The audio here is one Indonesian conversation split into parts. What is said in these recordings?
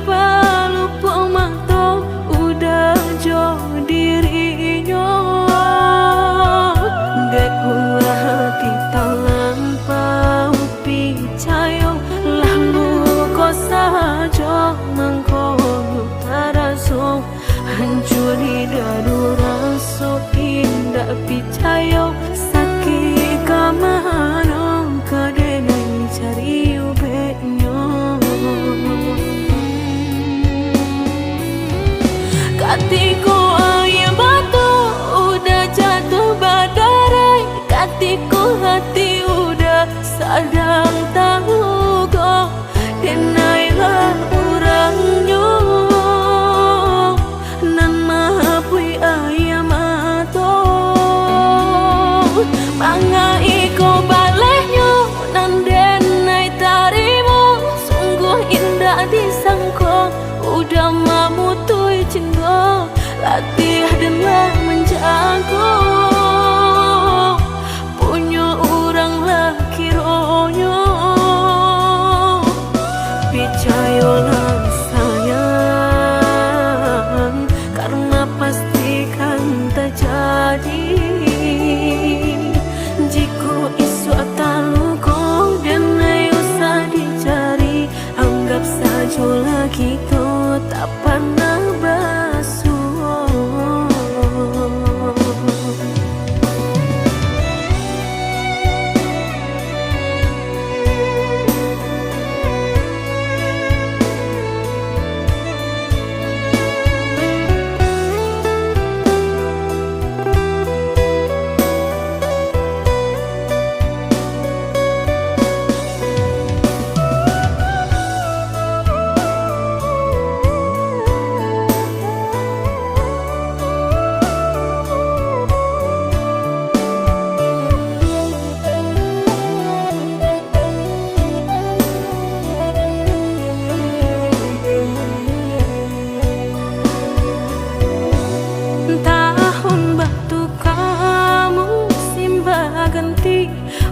palupo manto udah jo dirinya dekulah hati talampau picayo lalu kau saja mengkono taraso hancur di dadu raso indah picayo sakit kamano kadene cari ubeknya katiku air batu udah jatuh badai katiku hati udah sadang tahu kok denailah orangnya nan mahapui ayam atau mangai ko balehnya nan denai tarimu sungguh indah disangko udah mamutui cinta latih denlah menjago punya orang laki ronyo picayolah sayang karena pastikan terjadi jika isu ataluko dan usah dicari anggap saja lagi to tak pernah basuh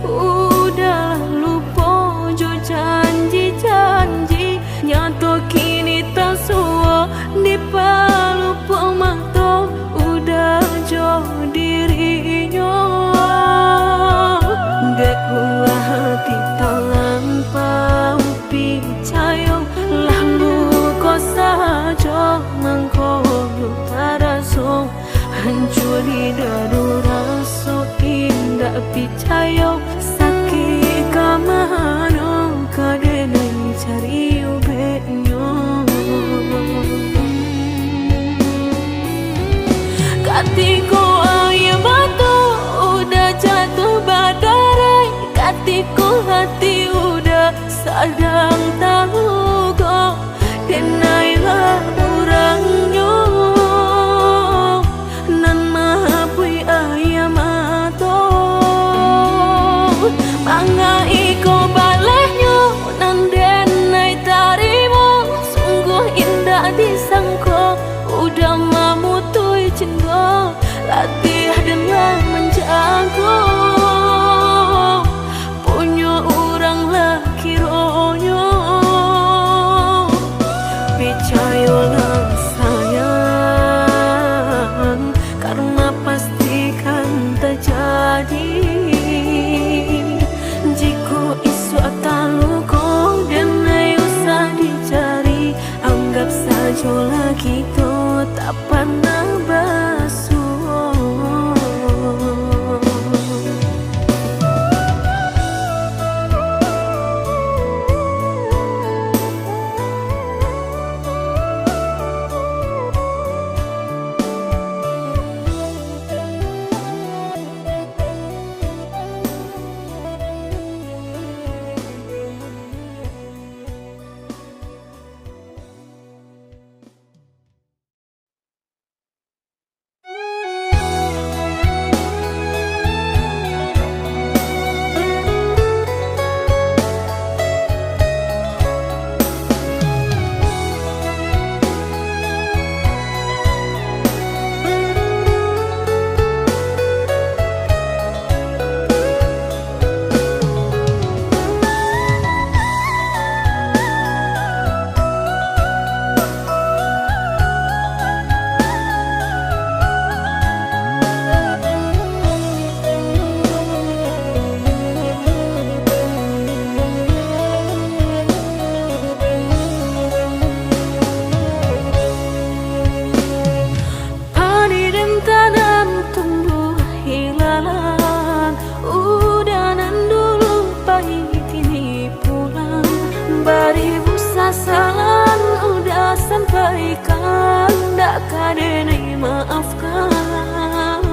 udah lupa jo janji-janji nyato kini tak suwa di palupo manto udah jo dirinya dekulah hati talampau picayo lalu kau saja mengkono taraso hancur di dadu raso indah picayo sakit kamano kadene cari ubeknya katiku air batu udah jatuh badai katiku hati udah sadang tahu kok denailah orangnya nan mahapui ayam atau mangai ko balehnya nan denai tarimu sungguh indah disangko udah mamutui cinta latih denlah menjago punya orang laki ronyo picayolah sayang karena pastikan terjadi jika isu ataluko dan usah dicari anggap saja lagi to tak pernah baribu sasalan udah sampaikan, ndak kadene maafkan.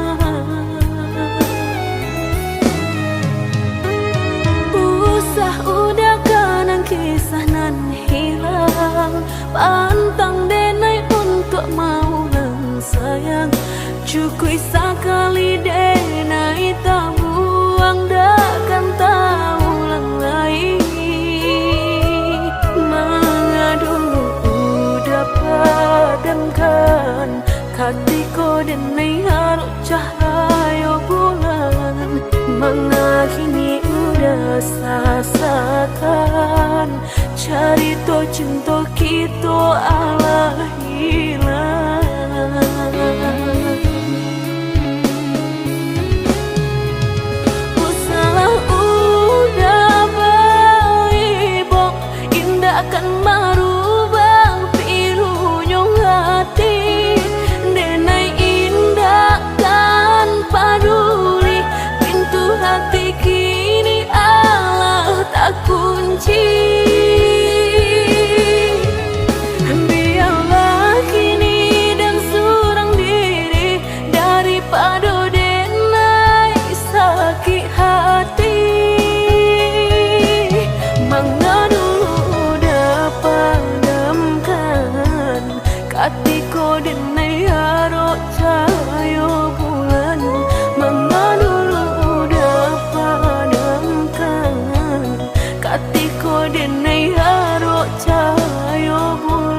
Usah udah kanang kisah nan hilang, pantang denai untuk mau nang sayang. Cukui sekali denai tak buang, takkan tahu ulang lagi. Dulu udah padamkan hatiku denai harus cahaya bulan. Mengakini udah sasakan, cari to cinta kita ala hilang. Usalah udah baik, indah akan marubah pilunya hati. Denai indah kan paduli, pintu hati kini Allah tak kunci. Biarlah kini dan surang diri, daripada denai sakit hati. Mangga dulu udah padamkan hatiku denai harus cahaya bulan. Mangga dulu udah padamkan hatiku denai harus cahaya bulan.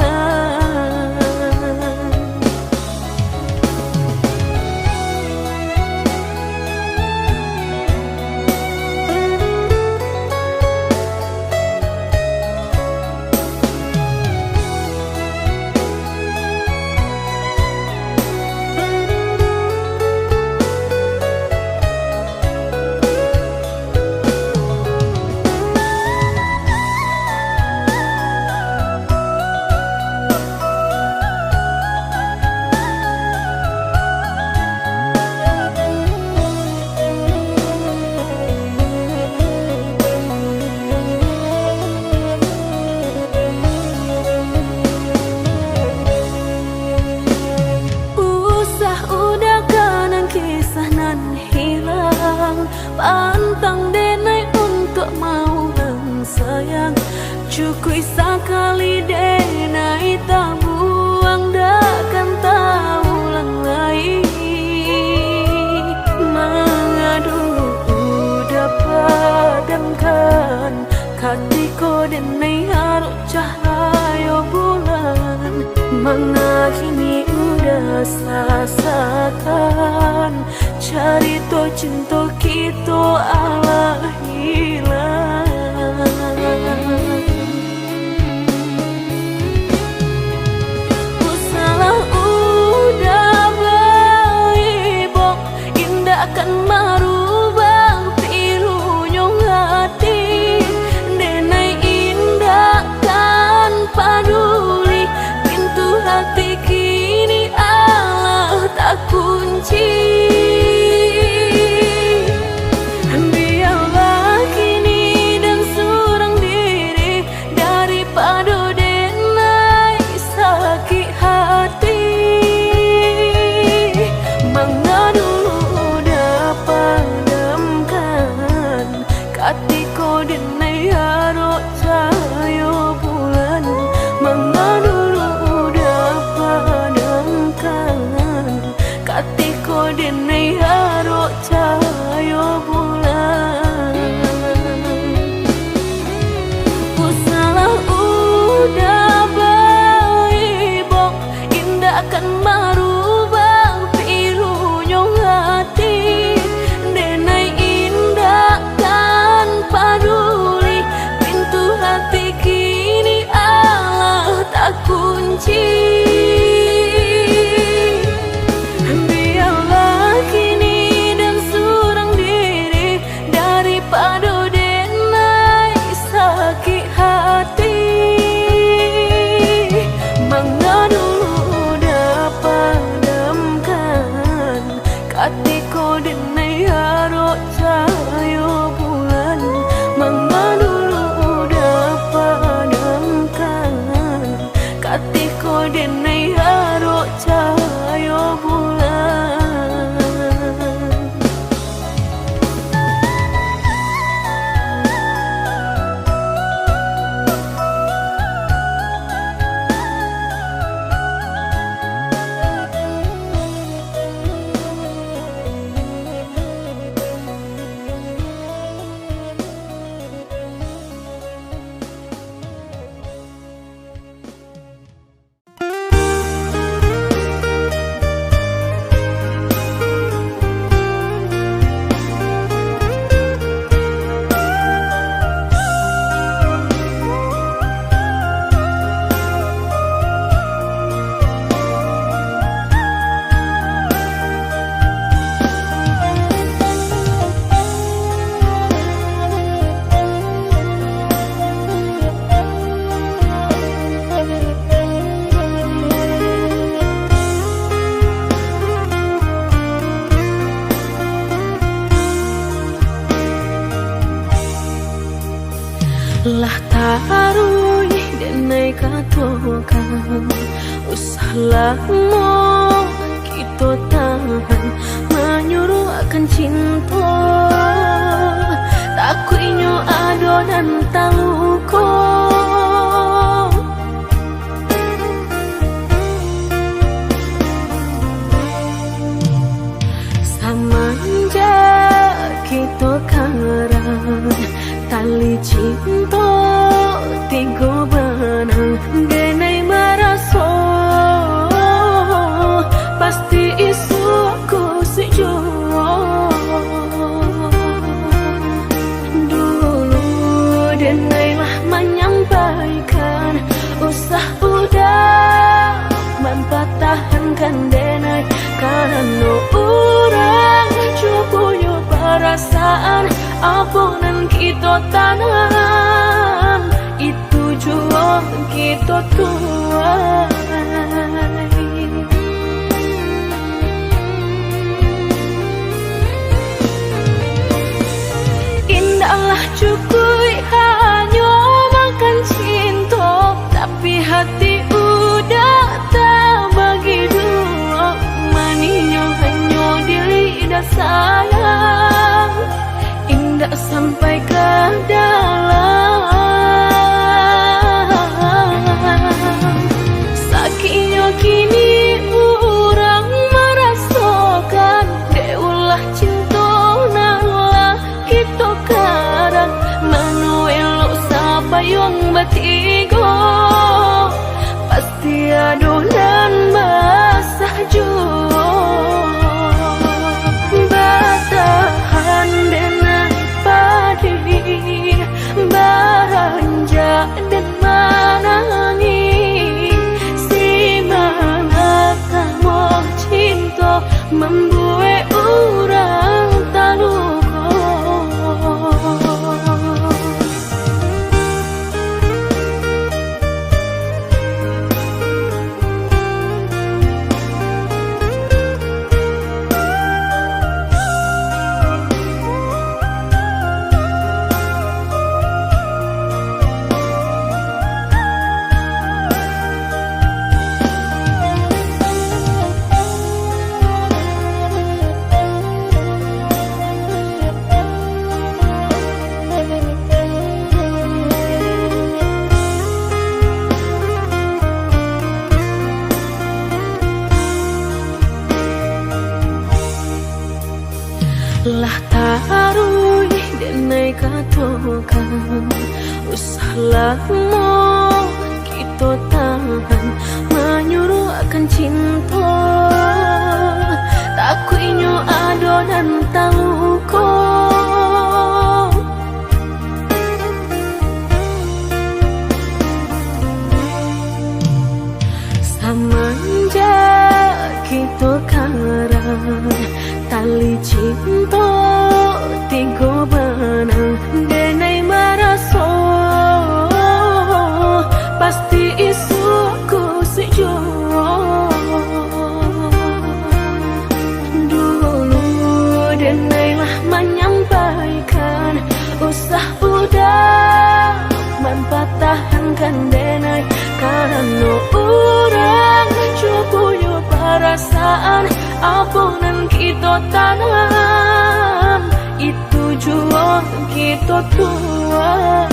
Pantang denai untuk mau nang sayang. Cukui sekali denai tak buang, takkan tahu ulang lagi. Mengadu udah padamkan hatiku denai harus cahaya bulan. Mengakini udah sasakan, cari to cinta kita ala hilang. Usalah udah baik, indah akan marubah pilunya hati. Denai indah kan paduli, pintu hati kini Allah tak kunci. Biarlah Lah tarui denai katokan usah lama kita tahan menyuruh akan cinta takuinyo adonan taluko samanja kita karang tali cinta tiga benang denai maraso pasti isu aku sejo dulu denai lah menyampaikan usah udah mempatahankan denai karena orang cukup perasaan apunan kita tanam itu jua kita tuai indahlah cukup hanya makan cinta tapi hati udah tak bagi dua maninya hanya di lidah sayang indah sampai ke dalam sakitnya kini orang merasakan deulah cinta nalah kita karang manuel siapa yang bertiga pasti adonan basah jua batahan denai padi baranja dan manangi si mana kamu cinta membuat orang taluko lah tarui denai katokan usah lama kita tahan menyuruh akan cinta takuinyo adonan taluko samanja kita karang tali cinta tiga benang denai maraso pasti isu aku sejo dulu denai lah menyampaikan usah udah mempatahankan denai karena orang cukup perasaan apunan kita tanam itu jua kita tuai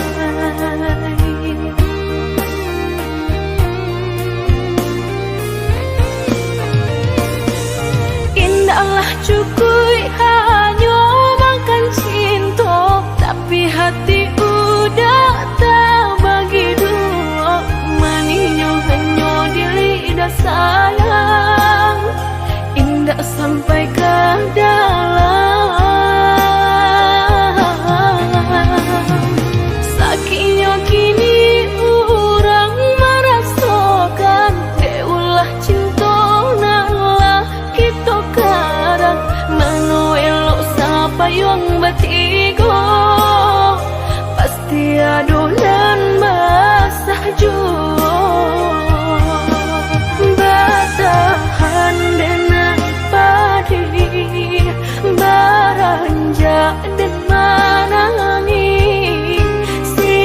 indahlah cukup hanya makan cinta tapi hati udah tak bagi dua maninya hanya di lidah sayang indah sampai ke dalam sakitnya kini orang merasakan deulah cinta nalah kita karang manuel siapa yang bertiga pasti adonan basah jua batahan denai padi baranja dan manangi si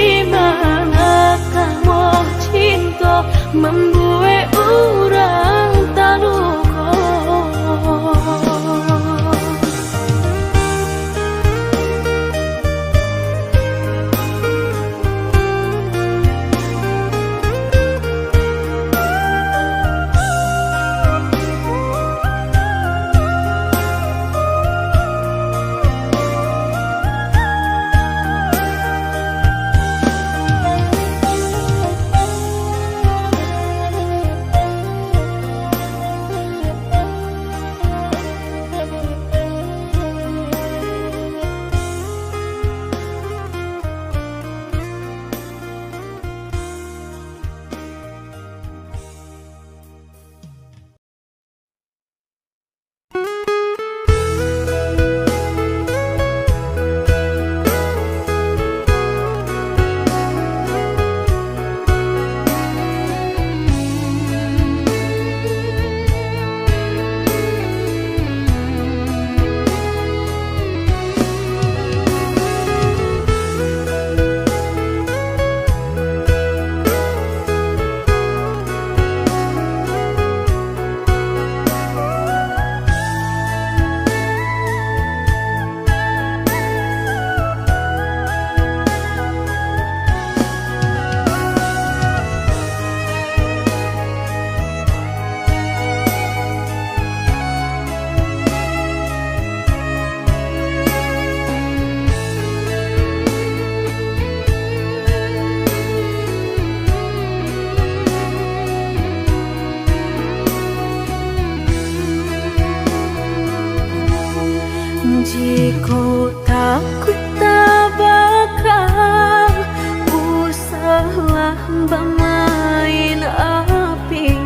bermain api,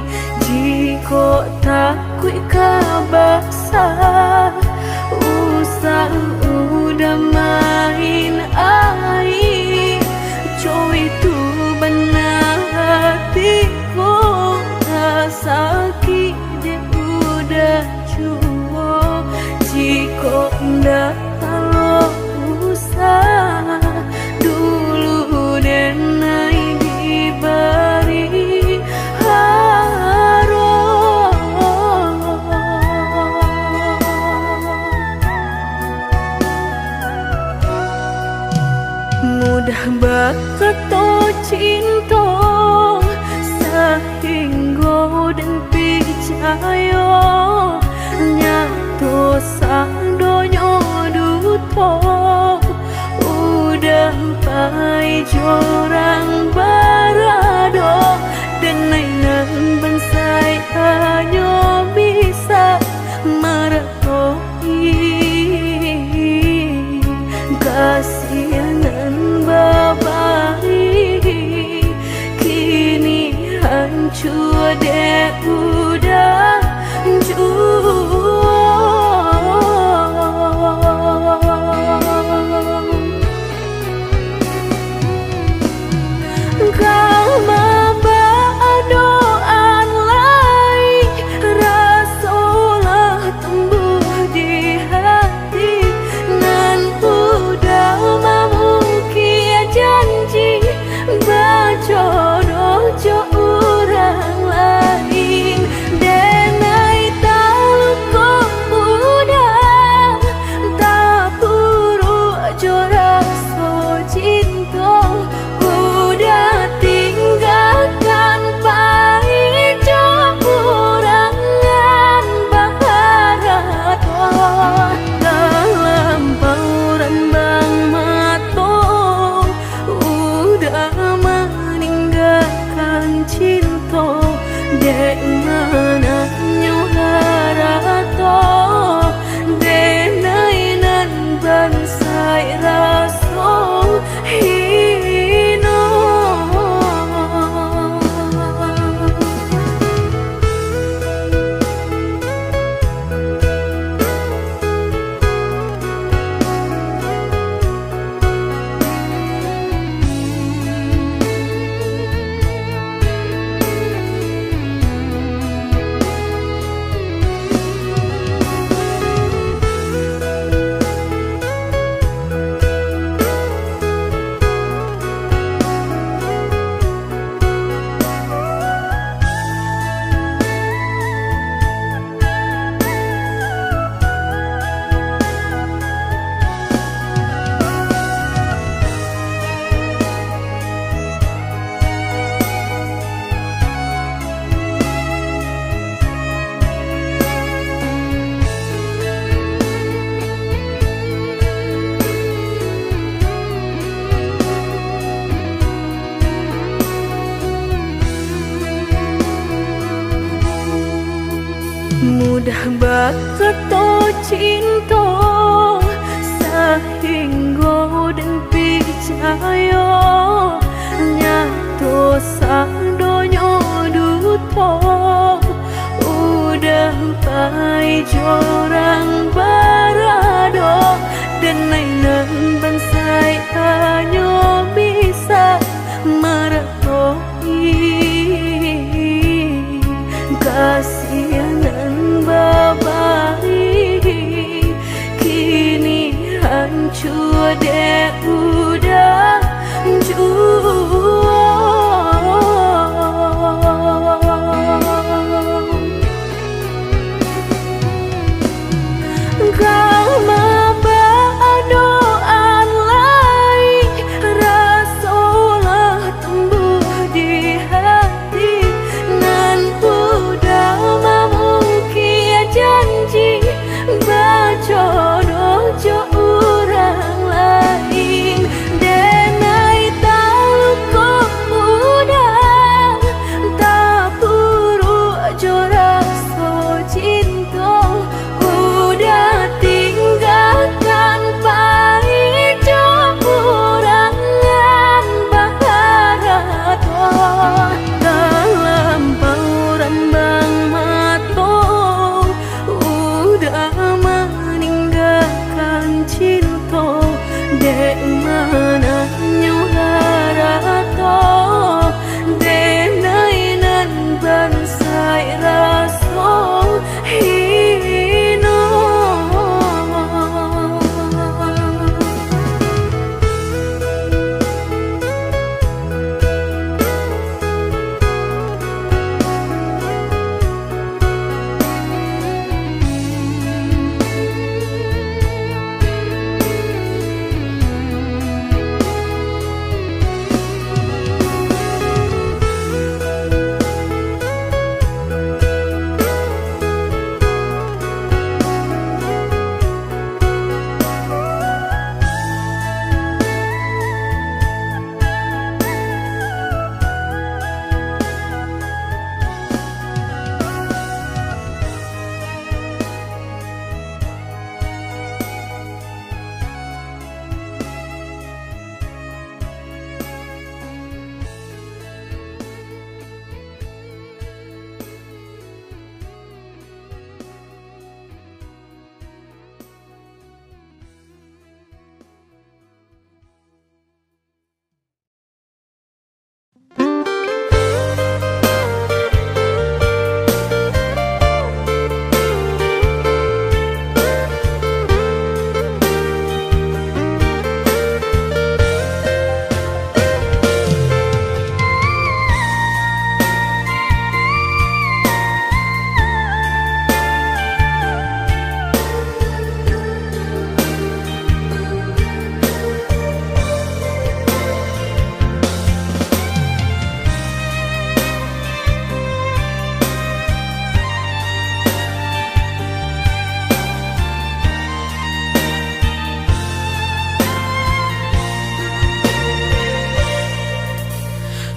jika takut kabasa usah udah main air. Coy itu benar hatiku sakit dia udah cuo, jika ndak kalau usah dulu dan naik diberi mudah bakal cinta sehingga dan percaya nyatu sang donyo duto udah pai jorang barado dan nainan bensai hanya bisa meretoi kasihanan babai kini hancur deh udah kau doaan lain rasulah tumbuh di hati nan udah memukir janji berjodoh jo orang lain denai tahu kau udah tak buru jo rasa cinta udah tinggalkan baik jo kurangan baharato dalam bauran bang mato udah meninggalkan cinta dek mana nyuharato denai nan bansai raso hino. Mudah bakal cinta sehingga dan percaya nyatu sang donyo duto udah pai jorang barado dan nainan bansai hanya bisa meretoi kasihanan babai kini hancur deh udah jual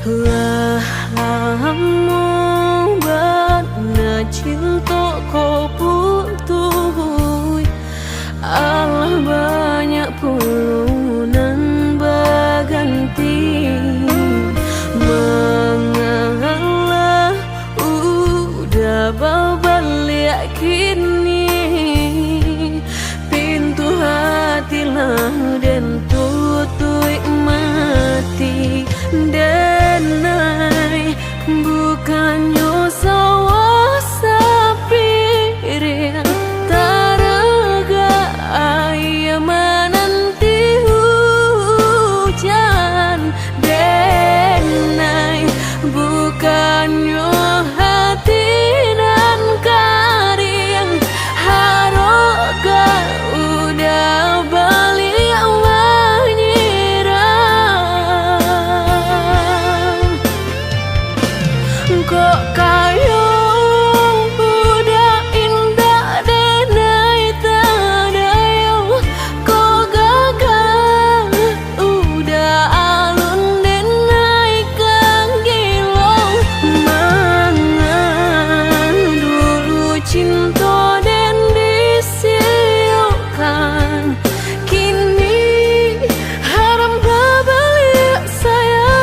Lah lamu bana cinta ko putuh, Allah banyak pulunan baganti. Mengalah udah balik kini, pintu hati lah dan tutui mati. Denai bukannya sawah sapirin taraga ayam menanti hujan. Denai bukannya hati nan karing haroga udah balik kok kayo udah indah denai tadayo kok gagal udah alun denai kang gilong. Mangan dulu cinta dan disiukan, kini haram balik sayang.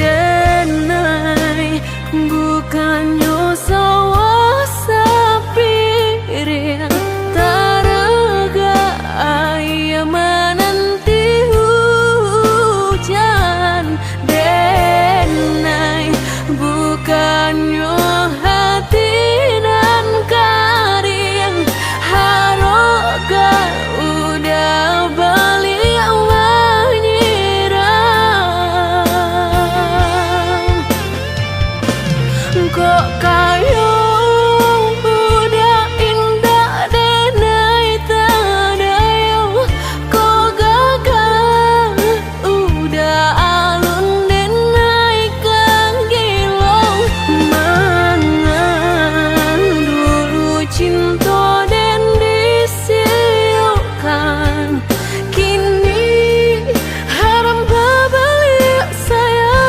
Denai bukannya sawah sapirin taraga ayam menanti hujan. Denai bukannya hati nan karing haroga udah balik kok kayo udah indah denai tadayo kok gagal udah alun denai kang gilong. Mangan dulu cinta dan disiukan, kini haram balik sayang.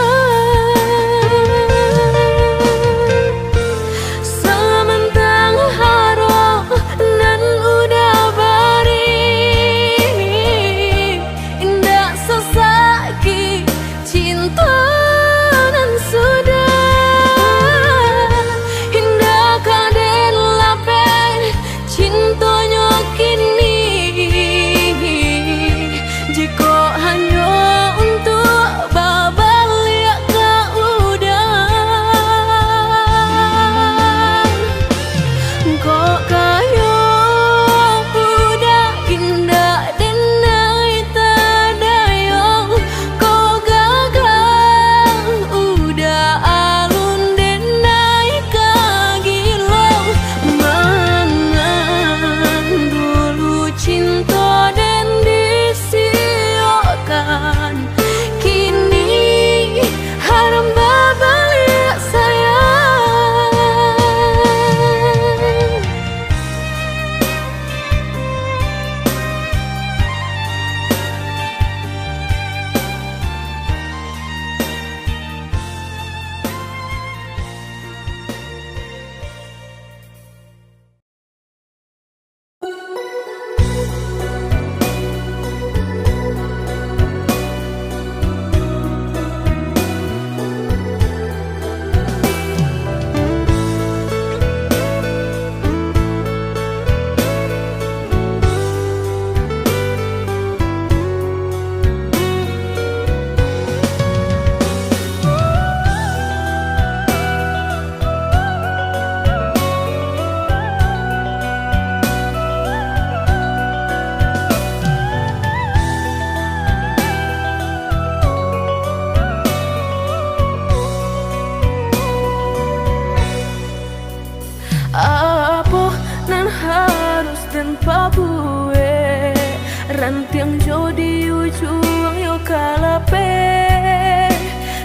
tiang jodi ujung yo kalape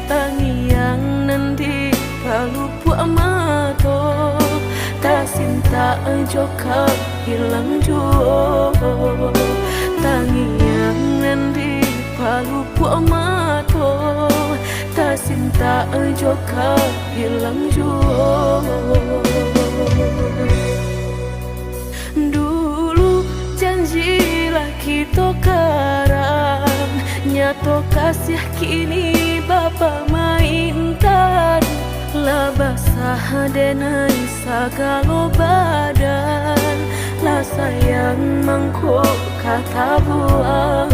tangi yang nanti palu buat mato tak cinta joka hilang juo tangi yang nanti palu buat mato tak cinta joka hilang juo. Janjilah kita karang nyato kasih kini bapa mainkan lah basah denai sagalo badan lah sayang mangkok kata buang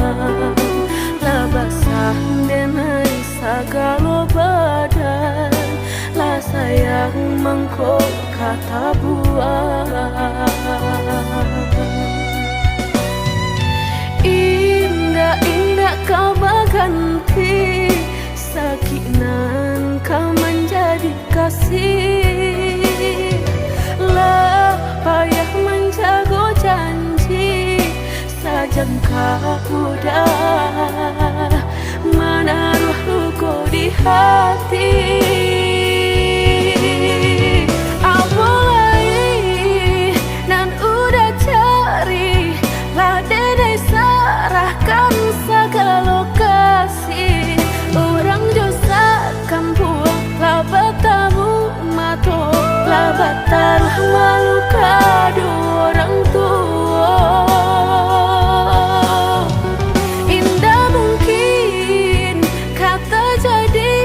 lah basah denai sagalo badan lah sayang mangkok kata buang. Indah kau berganti sakinan kau menjadi kasih lah payah menjaga janji sajangka udah menaruh luka di hati. Serahkan segala lokasi orang josa kampung lah bertamu mato lah batal malu kado orang tua. Indah mungkin kata jadi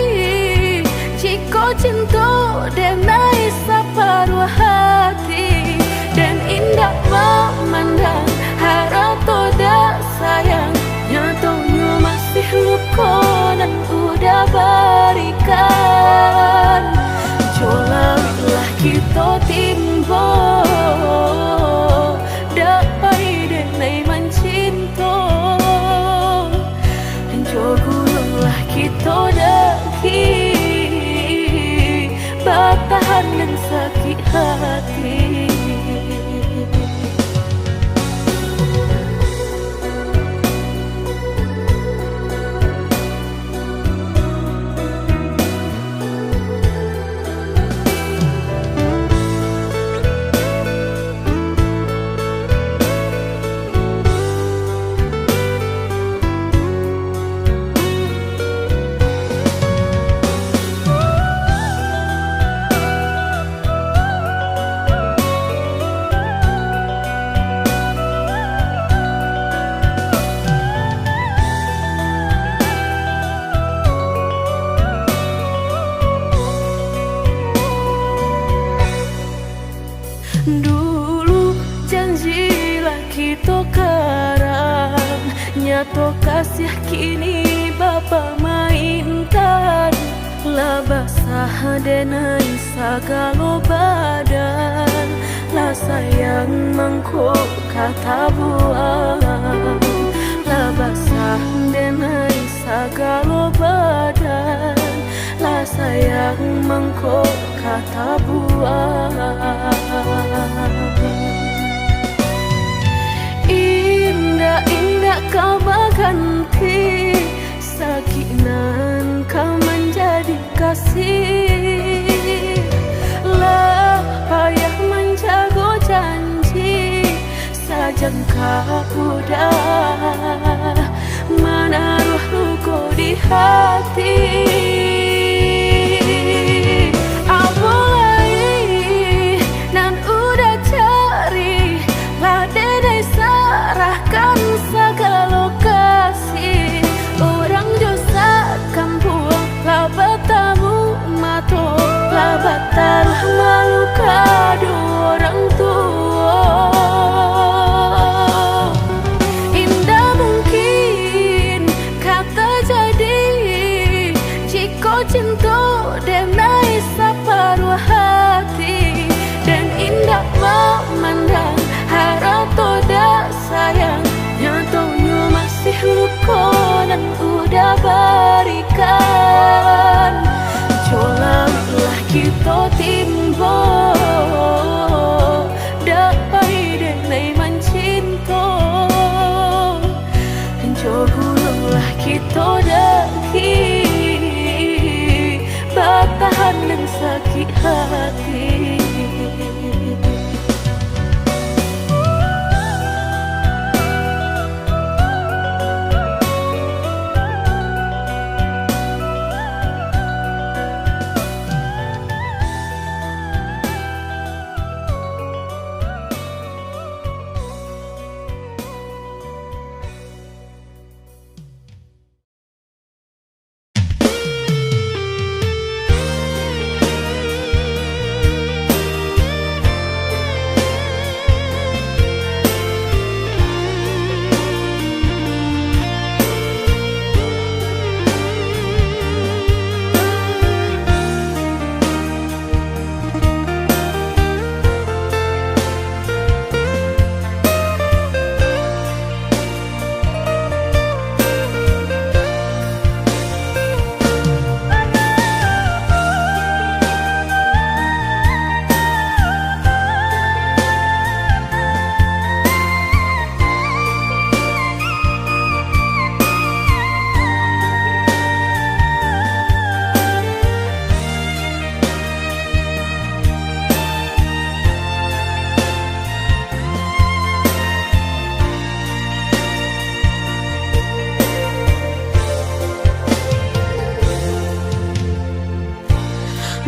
jika cinta denai separuh hati dan indah memandang harap toda sayang nyatonya masih luka dan udah berikan jolalah kita timbo dapat denai mencinta jogulah kita daki bertahan dan sakit hati. Dulu janjilah kita karang nyato kasih kini bapa mainkan lah basah denai sagalo badan lah sayang mangkok kata buang lah basah denai sagalo badan lah sayang mangkok kata buang. Indah kau berganti sakinan kau menjadi kasih lah payah menjaga janji sajangka udah menaruh luka di hati. Serahkan segala lokasi orang josa kampung lah bertamu mato lah batal malu kado orang tua. Indah mungkin Jogulah kita daki batahan dan sakit hati.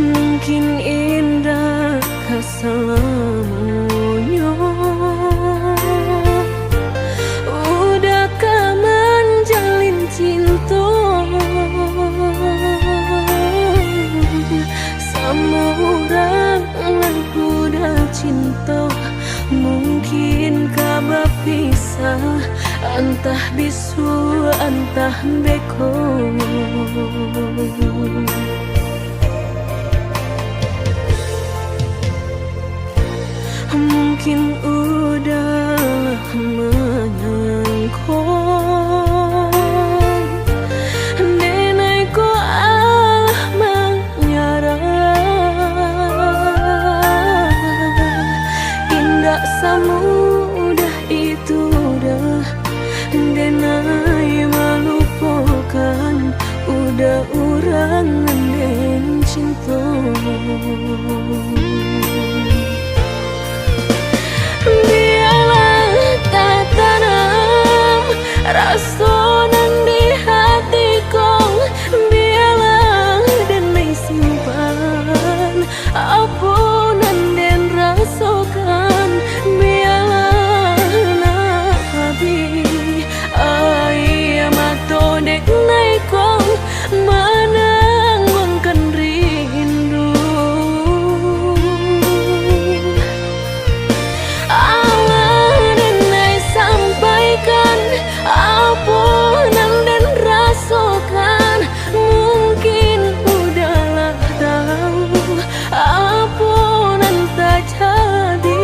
Mungkin indah keselamanya, udahkah menjalin cinta sama orang yang udah cinta? Mungkinkah berpisah, entah bisu entah beko? Mungkin udahlah menyangka nenekku Allah menyerah. Indah semudah itu dah denai melupakan, udah orang yang cinta. Biarlah tak tanam rasa nan di hatiku, biarlah denai simpan apa nan den rasakan. Biarlah nak habi ai mato dek naikong menanggung rindu. Apa nan den rasakan, mungkin udahlah tahu apa nan tak jadi.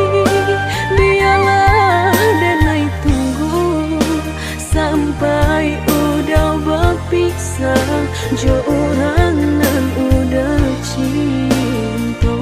Biarlah denai tunggu sampai udah berpisah, jo orang nan udah cinta.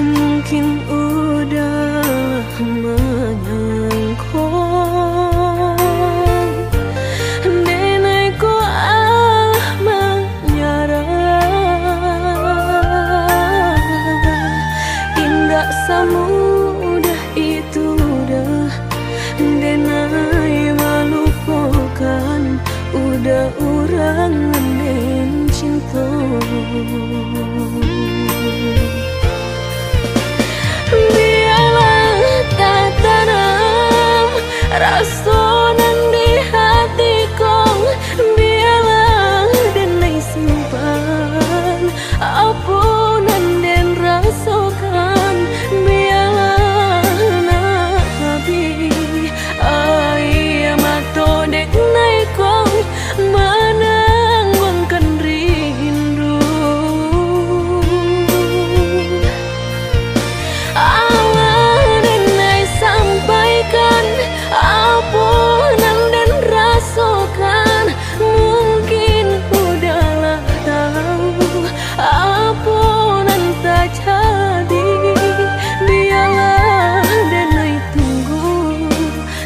Mungkin udah menyangka nenekku Allah menyerah. Indah semu Biarlah tak tanam rasa nan di hatiku, biarlah denai simpan apunan dan rasakan, biarlah nabi ai mato dek nai kong menangguhkan rindu. Allah denai sampaikan apunan dan rasakan, mungkin udahlah tahu apunan tak jadi, biarlah denai tunggu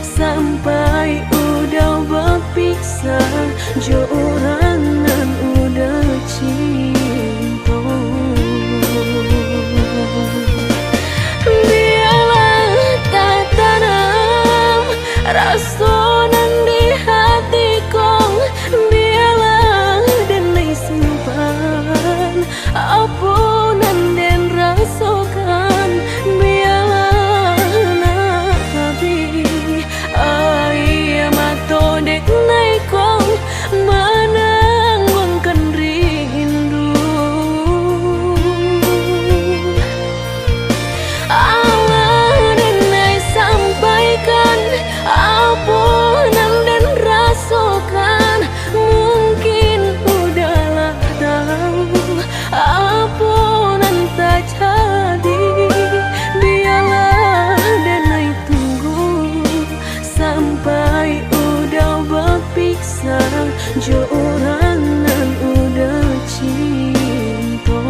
sampai udah berpisah jo orang nan udah cinta. Biarlah tak tanam rasa nan di hatiku, biarlah denai simpan apunan dan rasakan, biarlah nabi ai mato dek nai kong menangguhkan rindu. Allah denai sampaikan apunan dan rasakan, mungkin udahlah tahu apunan tak jadi, biarlah denai tunggu sampai udah berpisah jo orang nan udah cinta.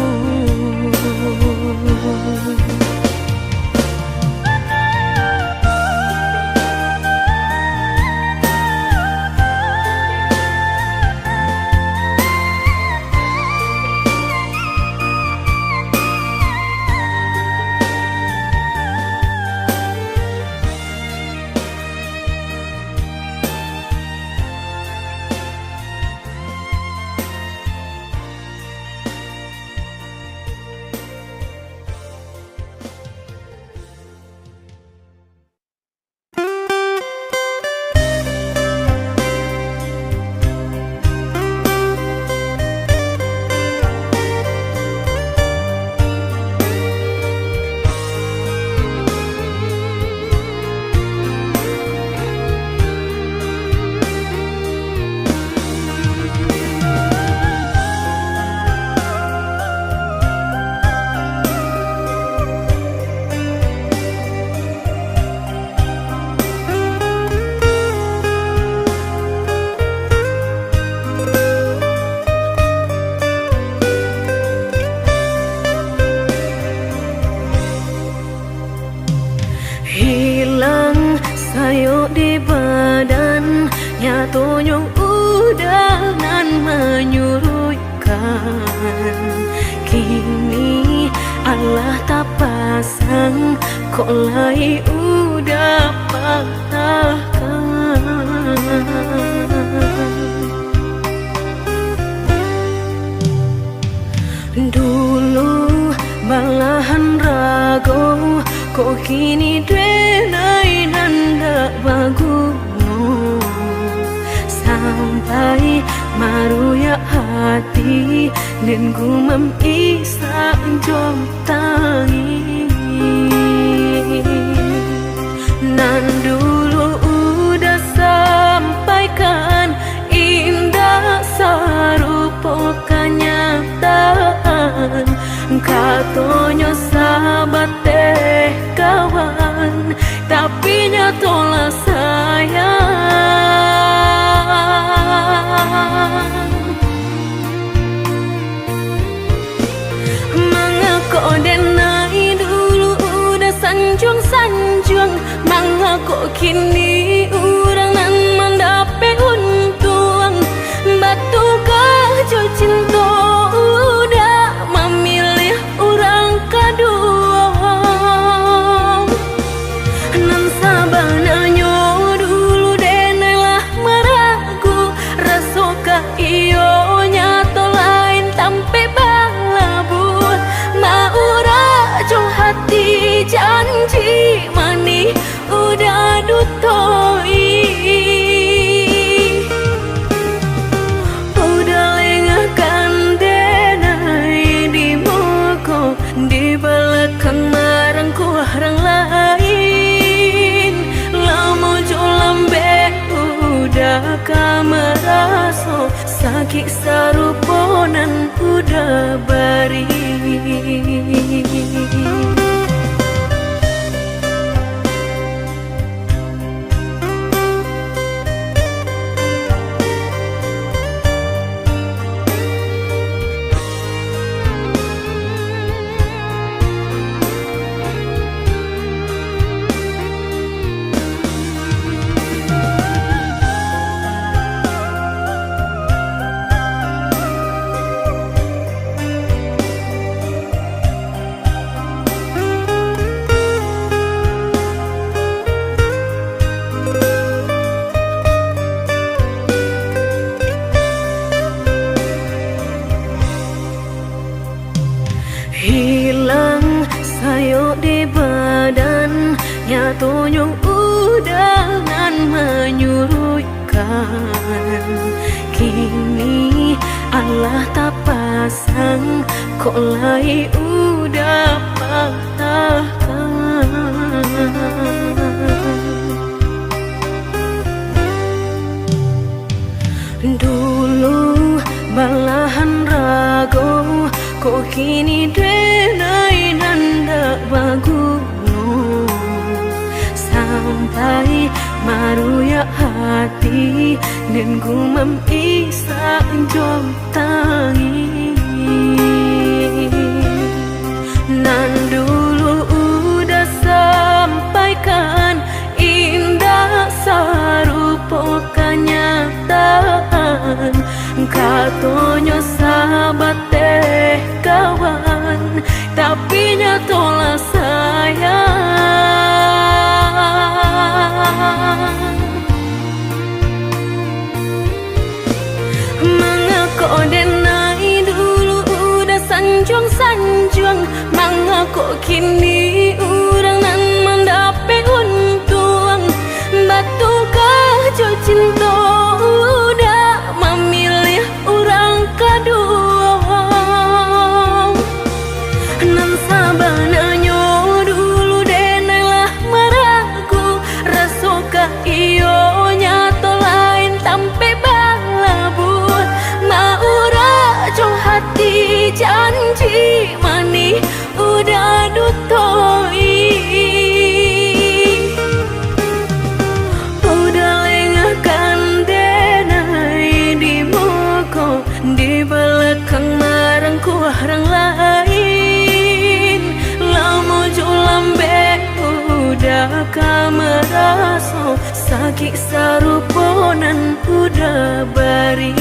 Hilang sayuk di badan, nyatanya udah nan menyurutkan. Kini Allah tak pasang, kok lai udah patahkan. Dulu balahan rago, kok kini denai nanda baguno, sampai maruya hati dan gumam isa jom tangi. Nan dulu udah sampaikan indah sarupa kenyataan, katanya sahabat teh kawan, tapi nyatolah sayang. Mengako denai dulu udah sanjung-sanjung, mengako kini orang nan mendapat untung, batu gajo cinta udah memilih orang kedua. Nan sabananya dulu denailah meragu, rasukah iyo nyato lain tampe bang sakit saruponan udah bari. Hilang sayuk di badan, nyatanya udangan menyurutkan. Kini Allah tak pasang, kok lai udah patahkan. Dulu balahan rago, kok kini denai nanda baguno. Sampai maruya hati dan gumam isa jom tangi. Nan dulu udah sampaikan indah sarupo kenyataan. Katanya sahabat teh kawan, tapi nyatolah sayang. Mengako denai dulu udah sanjuang-sanjuang, mengako kini urang nan mendapat untung. Batukah jo cinta udah memilih orang kedua. Nan sabananya dulu denailah maraku, rasokah iyo nyato lain tampe balabu. Maura jo hati janji mani udah dutoi. Di belakang marangku orang lain, lama jo lambe udah kameraso, sakit saruponan udah bari.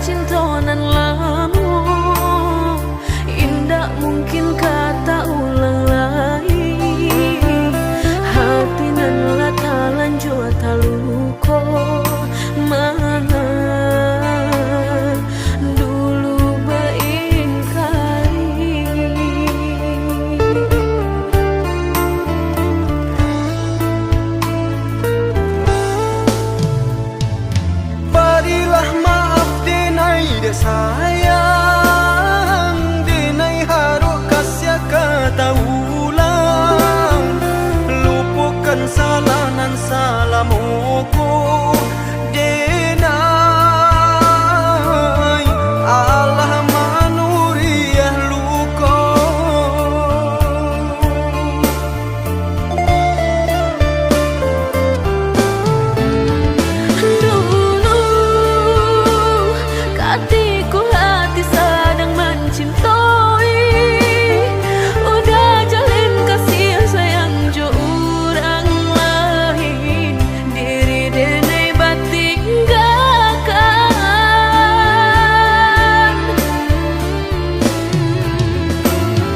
cintonan lamo, indah mungkin kata ulang lagi. Hati nan latalan jua taluko mana dulu baingkari. Berilah maaf denai de sayang, denai harus kasih kata ulang. Lupakan salah nan salamuku denai, Allah manuriah luko. Dulu hatiku hati sedang mencintai, udah jalin kasih sayang jo orang lain, diri denai batinggalkan.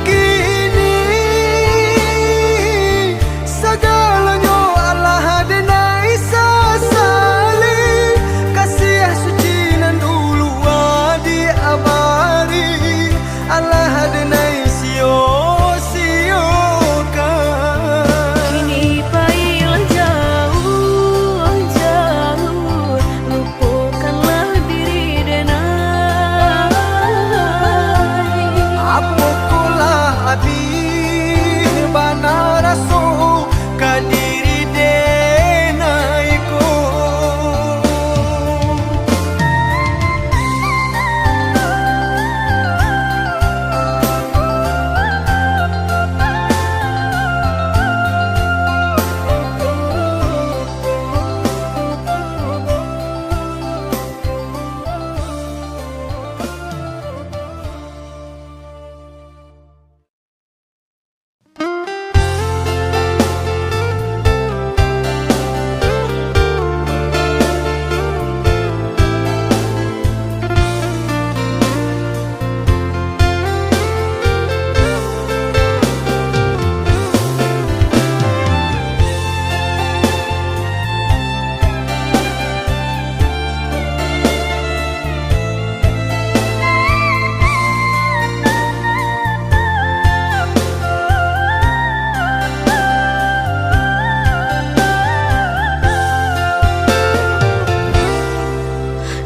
Kini segalanya Allah denai sesali, kasih suci nan dulu adi abadi, Allah denai sio-siokan. Kini pailah jauh-jauh, lupakanlah diri denai. Apokolah hati bana raso kadiri denai ko.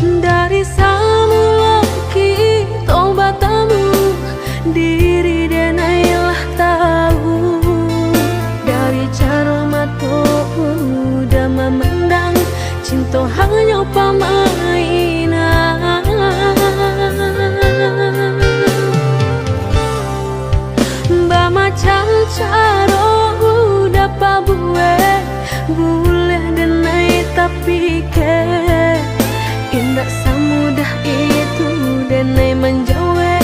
Dari semula kita bertemu, diri denailah tahu. Dari cara mata udah memandang, cinta hanya permainan. Bermacam cara udah pabuat, boleh denai tapi ke indah semudah itu denai menjauh.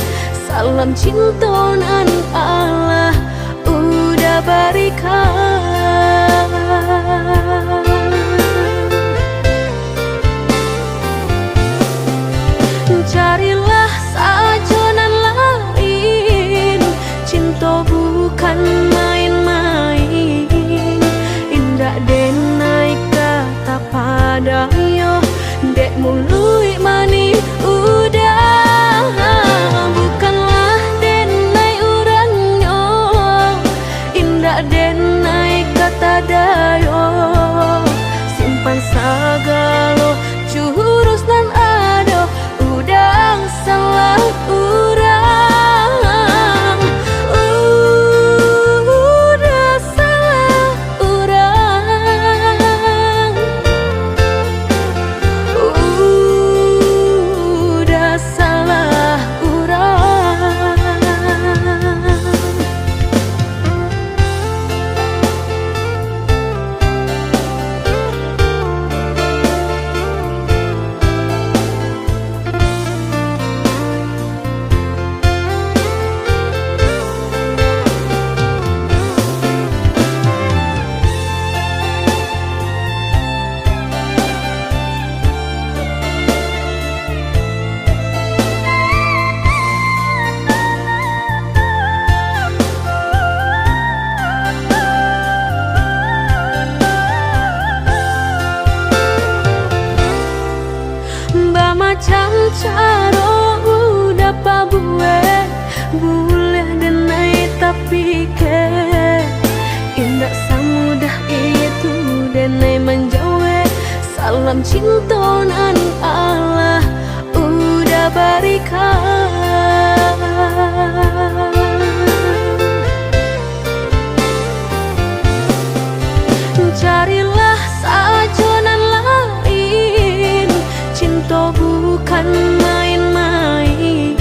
Salam cinta nan Allah udah berikan. Carilah saja nan lain, cinta bukan main-main. Indah denai kata padayo, dek mului mani udah, bukanlah denai uranyo. Indah denai kata dayo, simpan sagalo jurus nan ado, udah salah urang, udah salah urang. Macam caro udah pabue boleh denai tapi ke indah semudah itu denai menjauh. Salam cintonan Allah udah berikan. Carilah sajonan lain, cinta bukan main-main.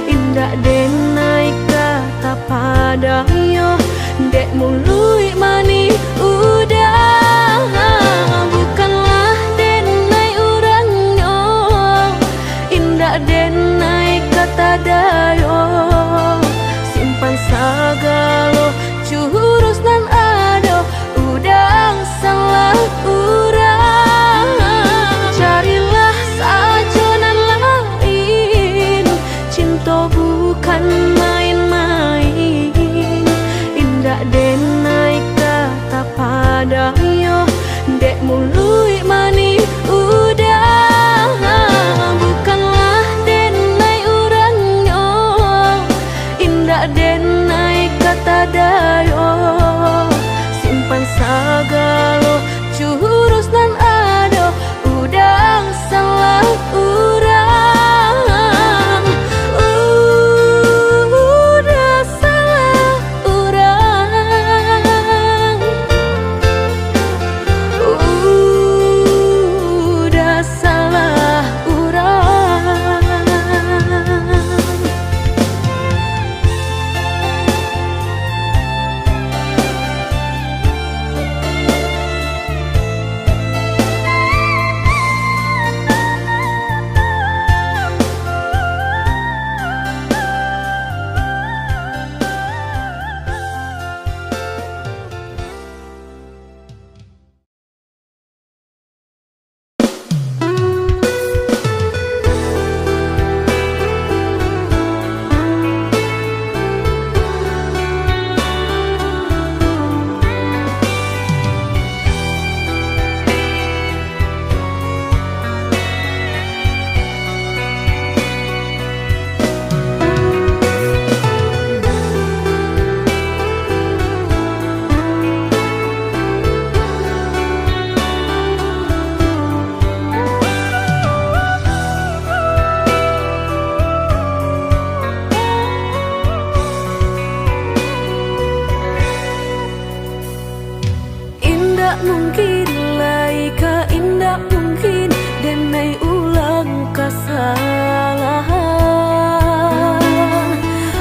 Indah denai kata padayo, dek mului mani udah. Bukanlah denai urangnya, indah denai kata dayo. Simpan sagalo jurus nan ado, udang salah urang. Carilah sajonan lain, cinta bukan main-main. Indah denai kata padayo, dek mului mani udah. Bukanlah denai urangnya, indah denai kata dayo. Simpan sagalo jurus nan ado, udang salah urang. Udah salah urang. Udah salah urang. Mungkin laika indah mungkin denai ulang kesalahan.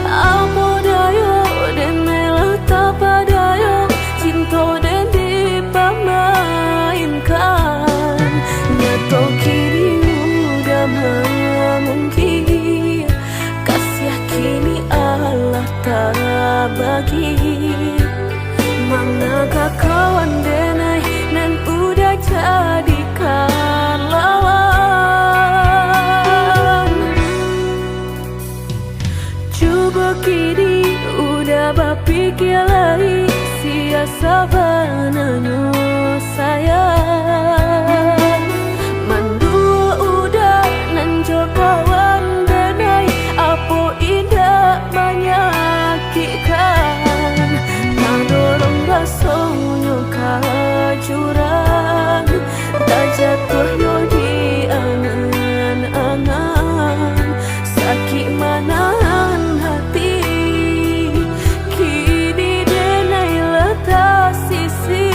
Apa dayo denai letak padayo, cinta den dipamainkan. Nyato kini udah mungkin, kasih kini Allah tak bagi. Manakah kawan denai nan udah jadikan lawan. Coba kini udah berpikir lagi, siasa bananyo sayang. Mandua udah nanjol kawan denai, apa indah menyakitkan. Dorong rasanya kajurang, tak jatuh yo di angan-angan. Sakit manahan hati, kini denai letak sisi.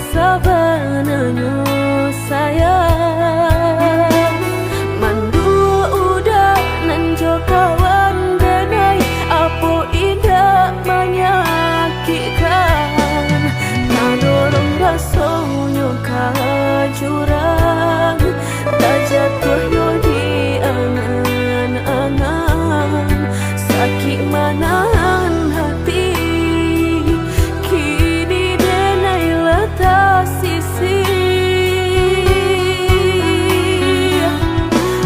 sabananyo sayang mandu udah nanjo kawan denai apo indah menyakitkan nadorong rasonyo kajurang tak jatuh yo di angan-angan sakit manahan hati kini denai letak sisi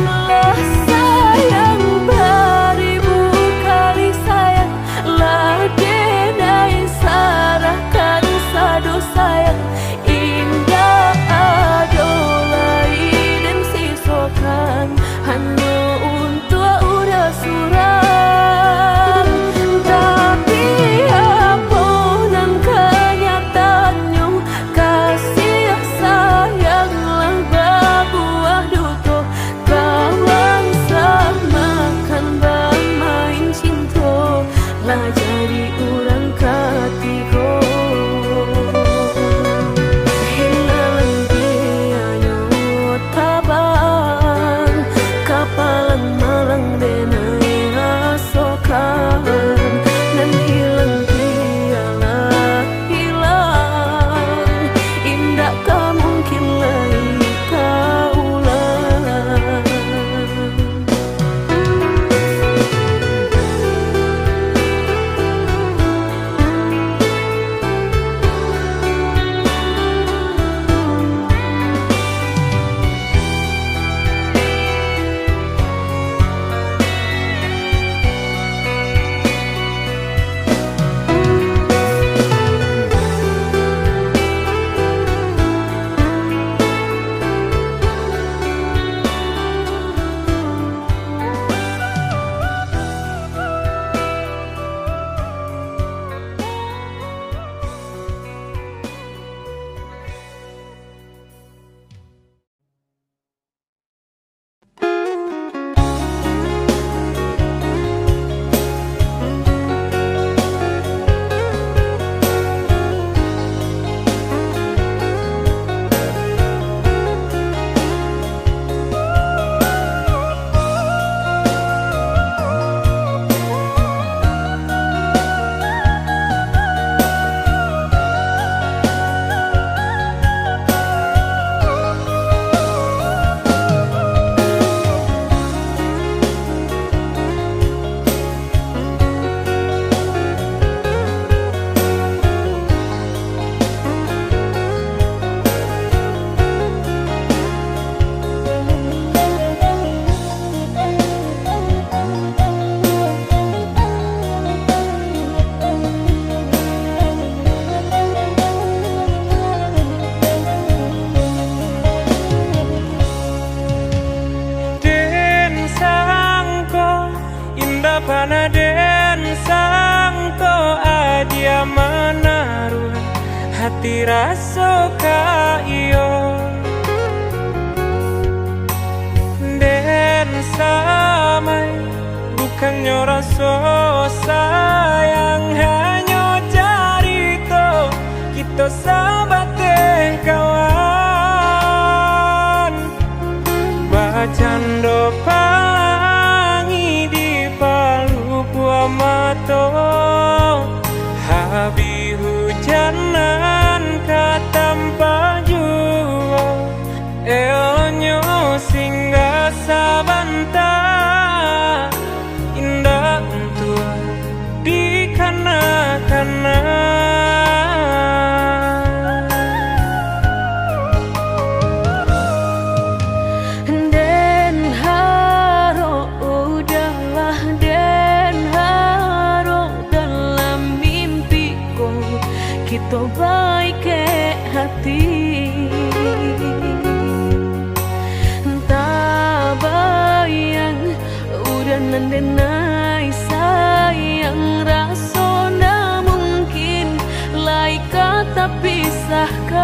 lah sayang beribu kali sayang lah denai sarahkan sadu sayang indah adolai dan sisokan hanya untuk udah suram tapi apunan kenyataannya kasih sayang lang berbuah duto kawan samakan bermain cinta lah jadi orang ketiga hilang dianya tabang kapalang malang denai asokan dan hilang dialah hilang indah tak mungkin lagi kaulang. Panaden sangko adia menaruh hati rasa ka iyo den samai bukannya rasa sayang hanya carito kita sabate kawan bacando mato habi hujanan katampa jua elonyo singgah sabanta indah tua di kana-kana kita baik ke hati tak bayang udah nandenai sayang rasona mungkin lai kata pisahkan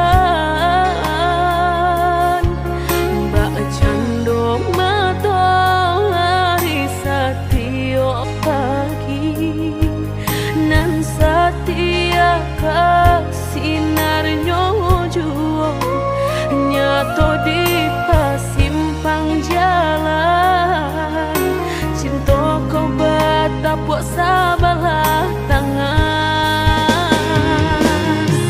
mbak cando mata hari satio pagi nan setia ka sinarnya juo nyato di pasimpang jalan cinta kau batapok sabalah tangan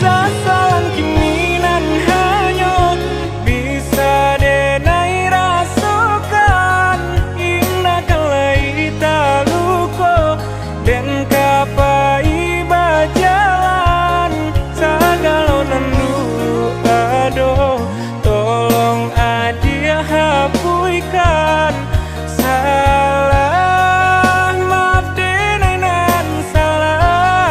Sasalan kini nan hanya bisa denai rasakan indah kalai taluko dan kapai bajalan sagalo nandu ado tolong adia hapuikan salah maaf denai nan salah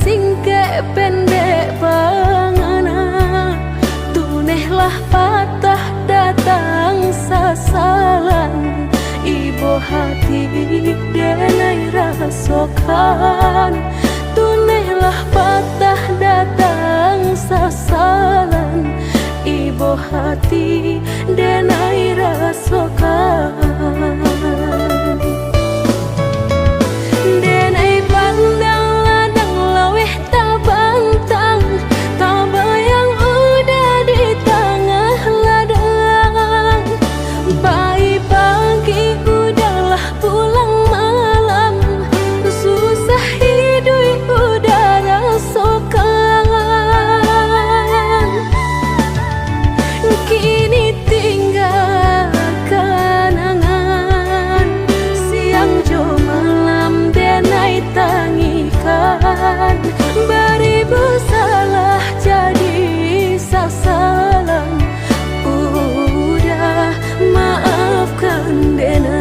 singke pendek bangana, tunehlah patah datang sasalan, ibu hati denai rasokan. Tunehlah patah datang sasalan, ibu hati denai rasokan. Denai pandang ladang laweh tabantang, tabayang udah di tengah ladang. Bayi pagi udahlah pulang malam, susah hidup udah rasakan. Kini tinggal kenangan, siang jo malam denai tangikan. Beribu salah jadi sasalan, udah maafkan denai.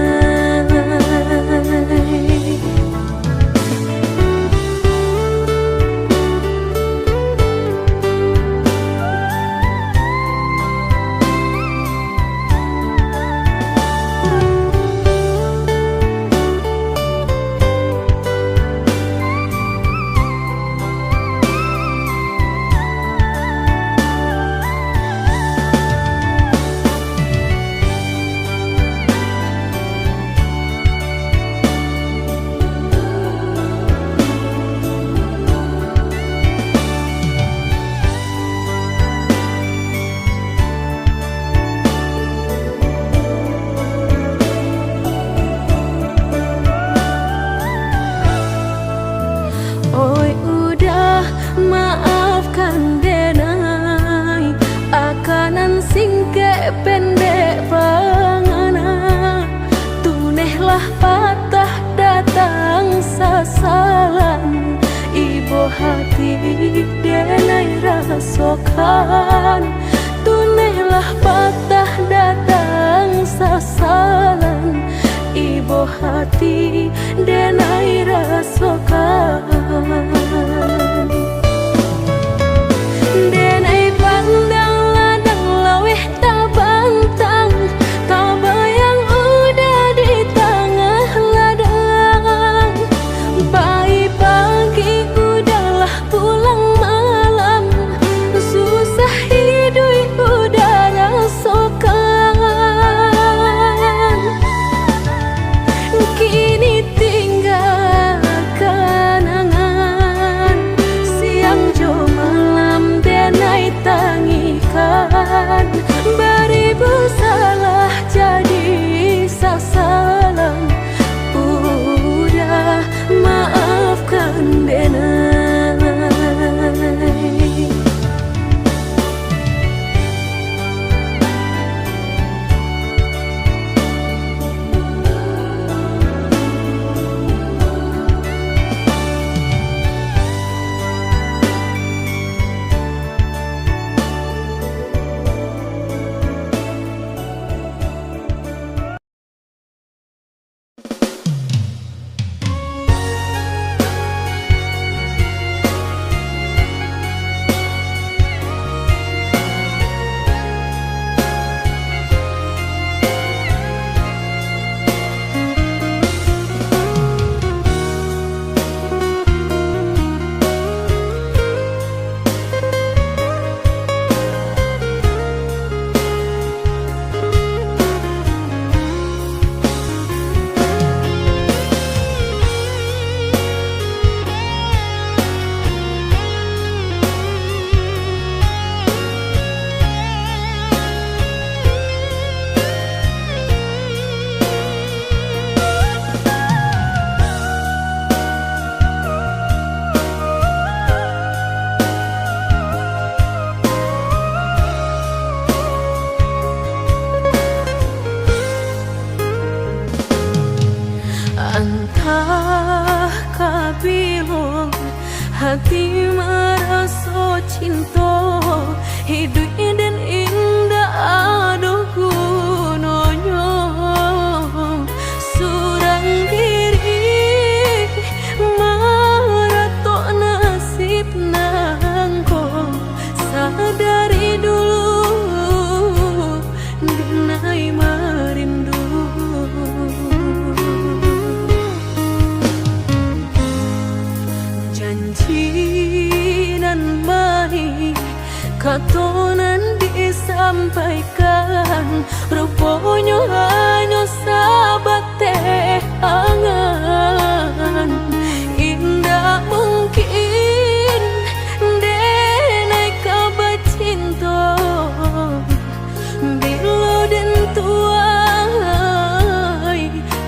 Oi udah maafkan denai, akanan singke pendek bangana, tunehlah patah datang sasalan, ibu hati denai rasokan. Tunehlah patah datang sasalan, ibu hati denai rasokan. Denai pandang ladang laweh tabantang, tabayang udah di tengah ladang. Bayi pagi udahlah pulang malam, susah hidup udah rasakan. Kini tinggal kenangan, siang jo malam denai tangikan. Beribu salah jadi sasalan, udah maafkan denai. Entah kabilon hati merasa cinta, hidup dan indah aduh gunanya. Surang diri maratok nasi janji nan mai katonan disampaikan, rupanya hanya sahabat teh angan. Indah mungkin denai kabar cinta bila den tuai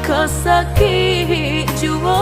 kasakit jua.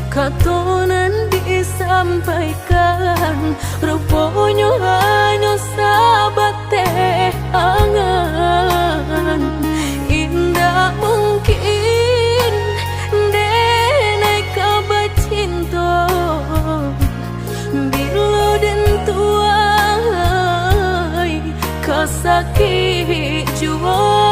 Katonan disampaikan, rupanya hanya sahabat teh angan. Indah mungkin denai kabar cinta bila den tuai kasakit jua.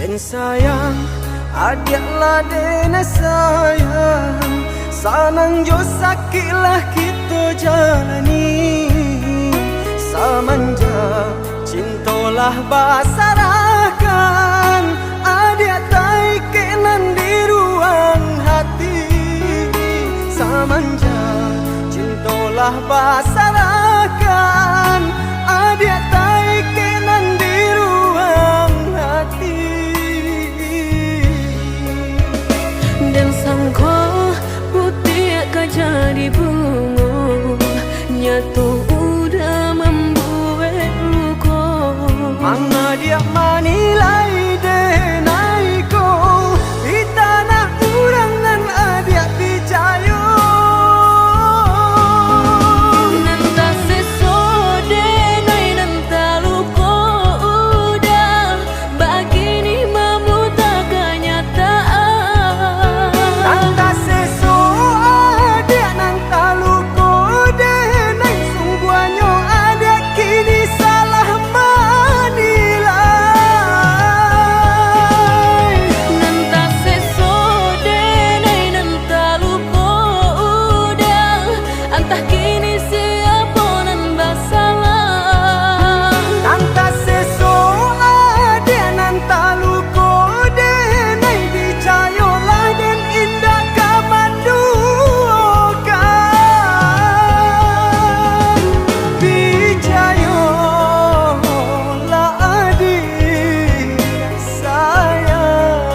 Dan sayang adiaklah dena sayang, sanang jo sakitlah kita jalani. Samanja cintolah basarakan, adik tai kenan di ruang hati. Samanja cintolah basarakan, adik tai kenan di ruang hati. Dan sangko putih akan jadi bunga, nyatu udah membuat luka. Manga dia manilai denaiko, di tanah urangan adik picayo. Nanta sesode nai nanta luka udah, begini memuta kenyataan. Nanta seso adik nanta luko denai, sungguhnya adik kini salah menilai. Nanta sesode nai nanta luka udah, entah kini siapa nan bersalah. Nanta seso adik nanta luko denai, dicayolah dan indah kamandukan. Dicayolah adik sayang.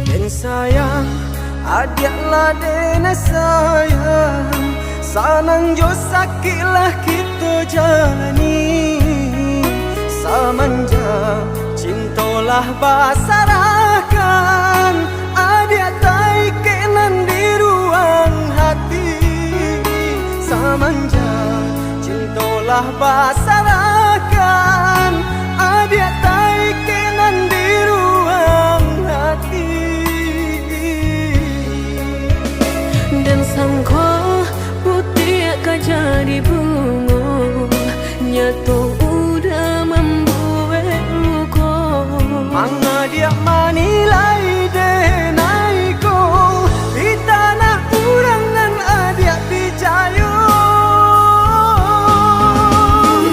Dan sayang adiaklah dena sayang, sanang jo sakitlah kita jalani. Samanja cintolah basarakan, adik tai kenan di ruang hati. Samanja cintolah basarakan, adik tai kenan di ruang hati. Dan sangko putih akan jadi bunga, nyatu udah membuat luka. Manga dia manilai denaiko, di tanah urangan adik picayo.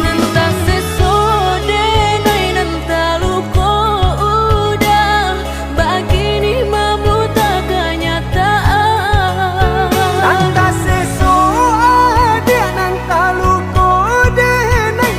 Nanta sesode nai nanta luka udah, begini memuta kenyataan. Nanta seso adik nanta luko denai,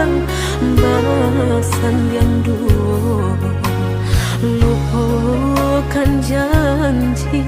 Bahasan yang dulu lupakan janji.